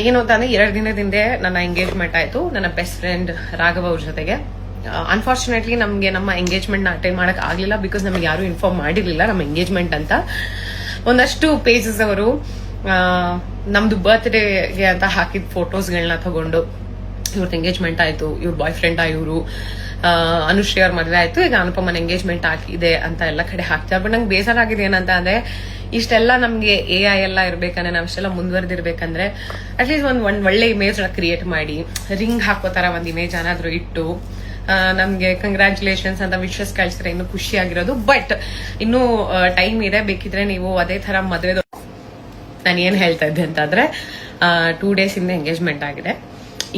ಏನು ಅಂತಂದ್ರೆ 2 ದಿನದಿಂದ ನನ್ನ ಎಂಗೇಜ್ಮೆಂಟ್ ಆಯ್ತು ನನ್ನ ಬೆಸ್ಟ್ ಫ್ರೆಂಡ್ ರಾಘವ್ ಅವ್ರ ಜೊತೆಗೆ. ಅನ್ಫಾರ್ಚುನೇಟ್ಲಿ ನಮ್ಗೆ ನಮ್ಮ ಎಂಗೇಜ್ಮೆಂಟ್ ನ ಅಟೆಂಡ್ ಮಾಡಕ್ ಆಗ್ಲಿಲ್ಲ, ಬಿಕಾಸ್ ನಮ್ಗೆ ಯಾರು ಇನ್ಫಾರ್ಮ್ ಮಾಡಿರ್ಲಿಲ್ಲ ನಮ್ಮ ಎಂಗೇಜ್ಮೆಂಟ್ ಅಂತ. ಒಂದಷ್ಟು ಪೇಜಸ್ ಅವರು ನಮ್ದು ಬರ್ತ್ಡೇಗೆ ಅಂತ ಹಾಕಿದ ಫೋಟೋಸ್ಗಳನ್ನ ತಗೊಂಡು ಇವ್ರದ್ದು ಎಂಗೇಜ್ಮೆಂಟ್ ಆಯ್ತು, ಇವ್ರ ಬಾಯ್ ಫ್ರೆಂಡ್ ಇವರು ಅನುಶ್ರೀ ಅವ್ರ ಮದ್ವೆ ಆಯ್ತು, ಈಗ ಅನುಪಮನ್ ಎಂಗೇಜ್ಮೆಂಟ್ ಆಗಿದೆ ಅಂತ ಎಲ್ಲ ಕಡೆ ಹಾಕ್ತಾರೆ. ಬಟ್ ನಂಗೆ ಬೇಜಾರಾಗಿದೆ ಏನಂತ ಅಂದ್ರೆ, ಇಷ್ಟೆಲ್ಲ ನಮ್ಗೆ AI ಎಲ್ಲ ಇರ್ಬೇಕಂದ್ರೆ, ನಾವ್ ಇಷ್ಟೆಲ್ಲ ಮುಂದುವರೆದಿರ್ಬೇಕಂದ್ರೆ ಅಟ್ಲೀಸ್ಟ್ ಒಂದ್ ಒಳ್ಳೆ ಇಮೇಜ್ ಕ್ರಿಯೇಟ್ ಮಾಡಿ, ರಿಂಗ್ ಹಾಕೋತರ ಒಂದ್ ಇಮೇಜ್ ಏನಾದ್ರು ಇಟ್ಟು ನಮ್ಗೆ ಕಂಗ್ರಾಚುಲೇಷನ್ಸ್ ಅಂತ ವಿಶಸ್ ಕಳ್ಸಿದ್ರೆ ಇನ್ನು ಖುಷಿಯಾಗಿರೋದು. ಬಟ್ ಇನ್ನೂ ಟೈಮ್ ಇದೆ, ಬೇಕಿದ್ರೆ ನೀವು ಅದೇ ತರ ಮದ್ವೆ. ನಾನು ಏನ್ ಹೇಳ್ತಾ ಇದ್ದೆ ಅಂತಂದ್ರೆ, 2 days ಇಂದ ಎಂಗೇಜ್ಮೆಂಟ್ ಆಗಿದೆ.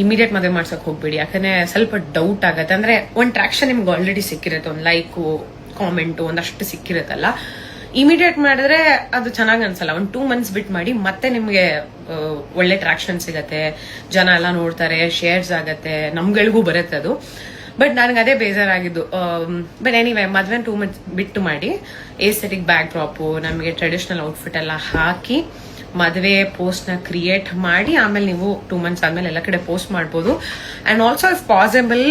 ಇಮಿಡಿಯೇಟ್ ಮದುವೆ ಮಾಡ್ಸಕ್ ಹೋಗ್ಬೇಡಿ, ಯಾಕಂದ್ರೆ ಸ್ವಲ್ಪ ಡೌಟ್ ಆಗತ್ತೆ. ಅಂದ್ರೆ ಒಂದ್ ಟ್ರಾಕ್ಷನ್ ನಿಮ್ಗೆ ಆಲ್ರೆಡಿ ಸಿಕ್ಕಿರುತ್ತೆ, ಒಂದ್ ಲೈಕು ಕಾಮೆಂಟ್ ಒಂದಷ್ಟು ಸಿಕ್ಕಿರುತ್ತಲ್ಲ. ಇಮಿಡಿಯೇಟ್ ಮಾಡಿದ್ರೆ ಅದು ಚೆನ್ನಾಗ್ ಅನ್ಸಲ್ಲ. ಒಂದ್ 2 months ಬಿಟ್ ಮಾಡಿ, ಮತ್ತೆ ನಿಮ್ಗೆ ಒಳ್ಳೆ ಟ್ರಾಕ್ಷನ್ ಸಿಗತ್ತೆ, ಜನ ಎಲ್ಲ ನೋಡ್ತಾರೆ, ಶೇರ್ಸ್ ಆಗತ್ತೆ, ನಮ್ಗಳಿಗೂ ಬರುತ್ತೆ ಅದು. ಬಟ್ ನನಗೆ ಅದೇ ಬೇಜಾರಾಗಿದ್ದು. ಬಟ್ ಎನಿವೇ, ಮದ್ವೆ 2 months ಬಿಟ್ಟು ಮಾಡಿ, ಏಸ್ಥೆಟಿಕ್ ಬ್ಯಾಕ್ ಡ್ರಾಪು, ನಮಗೆ ಟ್ರೆಡಿಷನಲ್ ಔಟ್ಫಿಟ್ ಎಲ್ಲ ಹಾಕಿ ಮದುವೆ ಪೋಸ್ಟ್ ನ ಕ್ರಿಯೇಟ್ ಮಾಡಿ, ಆಮೇಲೆ ನೀವು 2 months ಆದ್ಮೇಲೆ ಎಲ್ಲ ಕಡೆ ಪೋಸ್ಟ್ ಮಾಡ್ಬೋದು. ಅಂಡ್ ಆಲ್ಸೋ ಇಫ್ ಪಾಸಿಬಲ್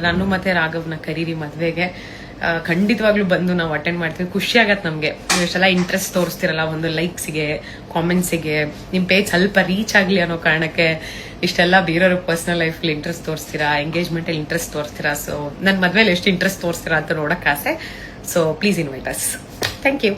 ನಾನು ಮತ್ತೆ ರಾಘವ್ನ ಕರೀರಿ ಮದ್ವೆಗೆ. ಖಂಡಿತವಾಗ್ಲೂ ಬಂದು ನಾವು ಅಟೆಂಡ್ ಮಾಡ್ತೀವಿ. ಖುಷಿ ಆಗತ್ತೆ ನಮ್ಗೆ, ನೀವು ಇಷ್ಟೆಲ್ಲ ಇಂಟ್ರೆಸ್ಟ್ ತೋರಿಸ್ತಿರಲ್ಲ, ಒಂದು ಲೈಕ್ಸಿಗೆ, ಕಾಮೆಂಟ್ಸಿಗೆ, ನಿಮ್ ಪೇಜ್ ಸ್ವಲ್ಪ ರೀಚ್ ಆಗ್ಲಿ ಅನ್ನೋ ಕಾರಣಕ್ಕೆ ಇಷ್ಟೆಲ್ಲ ಬೇರೆಯವ್ರ ಪರ್ಸನಲ್ ಲೈಫ್ ಇಂಟ್ರೆಸ್ಟ್ ತೋರಿಸ್ತೀರಾ, ಎಂಗೇಜ್ಮೆಂಟ್ ಅಲ್ಲಿ ಇಂಟ್ರೆಸ್ಟ್ ತೋರಿಸ್ತೀರಾ. ಸೊ ನನ್ ಮದ್ವೆಲಿ ಎಷ್ಟು ಇಂಟ್ರೆಸ್ಟ್ ತೋರಿಸ್ತೀರಾ ಅಂತ ನೋಡಕ್ ಆಸೆ. So please invite us. Thank you.